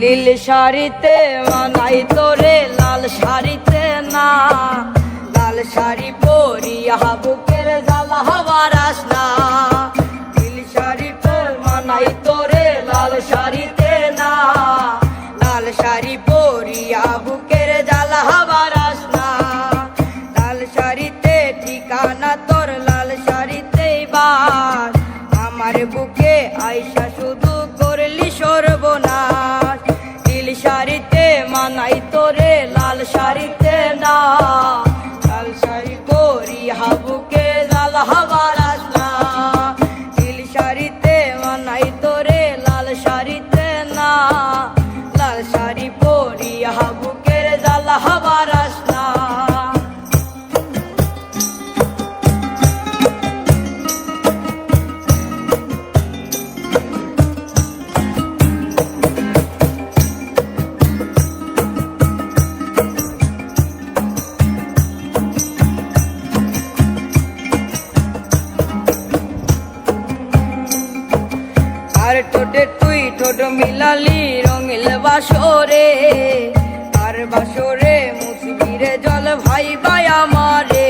নীল শাড়িতে মানাই তোরে লাল শাড়িতে না, লাল শাড়ি পরিয়া বুকের জ্বালা বারাস না। নীল শাড়িতে মানাই তোরে লাল শাড়িতে না, লাল শাড়ি পরিয়া বুকের জ্বালা বারাস না। লাল শাড়িতে ঠিকানা তোর লাল শাড়িতেই বাস, আমার বুকে আইসা শুধু করলি সর্বনাশ। নীল শাড়িতে মানাই তোরে লাল শাড়িতে না, লাল শাড়ি পরিয়া বুকে জ্বালা বারাস না। নীল শাড়িতে মানাই তোরে লাল শাড়িতে না, লাল শাড়ি পরিয়া বুকের জ্বালা বারাস না। আর ঠোঁটে তুই ঠোঁট মিলালি রঙিল বাসরে, আর বাসরে মুসবি রে জল ভাই ভাই আমারে।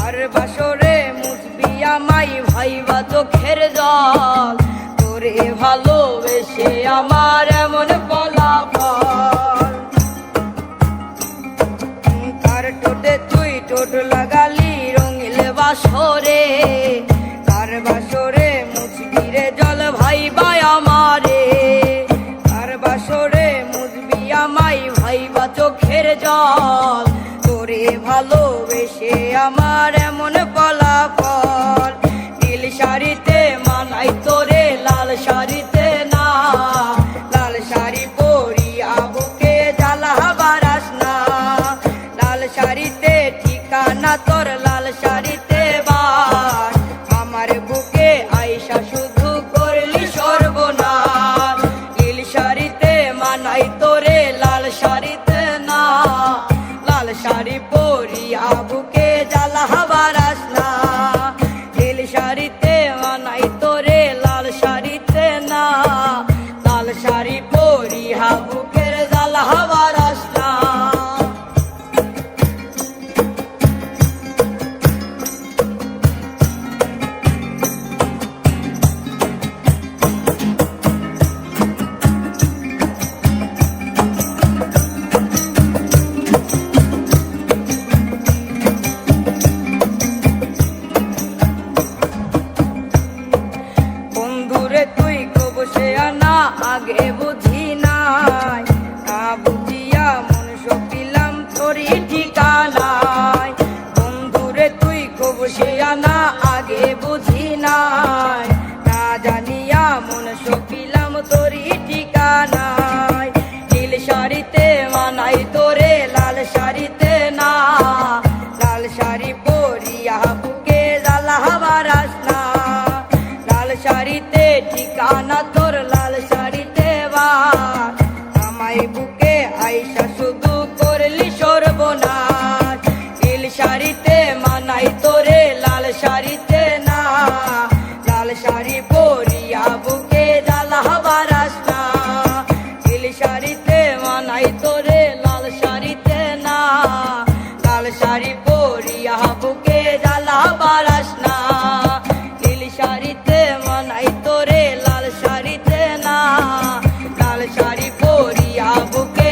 আর বাসরে মুসবি আমাই ভাইবা চোখের জল, তোরে ভালোবেসে আমার এমন ফলাফল। তার ঠোঁটে তুই ঠোঁট লাগালি রঙিল বাসরে, তার বাসরে মুসবি রে জল ভাই ভাই আমারে। তার বাসরে মুসবি আমাই ভাইবা চোখের জল, তোরে ভালোবেসে আমার এমন ফলাফল। নীল শাড়িতে মানাই তোরে লাল শাড়িতে না, লাল শাড়ি পরিয়া বুকে জ্বালা বারাস না। লাল শাড়িতে ঠিকানা তোর লাল শাড়িতে বাস, আমার বুকে আইসা শুধু করলি সর্বনাশ। নীল শাড়িতে মানাই তোরে লাল শাড়িতে না, লাল শাড়ি পরিয়া বুকে জ্বালা বারাস না। নীল শাড়িতে মানাই তোরে লাল শাড়িতে না, লাল শাড়ি পরিয়া বুকের জ্বালা বারাস না। বন্ধুরে তুই কবসে আনা আগে বুঝি নাই, না বুঝিয়া মন সপিলাম তোরই ঠিকানায়। বন্ধুরে তুই কবসে আনা আগে বুঝি নাই, না জানিয়া মন সপিলাম তোরই ঠিকানায়। নীল শাড়িতে মানাই তোরে লাল শাড়িতে না, লাল শাড়ি পরিয়া বুকে জ্বালা বারাস না। লাল শাড়িতে ঠিকানা তোর লাল শাড়িতে বাস, আমায় বুকে আইসা শুধু করলি সর্বনাশ। নীল শাড়িতে মানাই তোরে লাল শাড়িতে না, লাল শাড়ি পরিয়া বুকে জ্বালা বারাস না। নীল শাড়িতে মানাই তোরে লাল শাড়িতে না, লাল শাড়ি পরিয়া বুকে জ্বালা বারাস না। নীল শাড়িতে মানাই তোরে লাল শাড়িতে না, লাল শাড়ি পরিয়া বুকে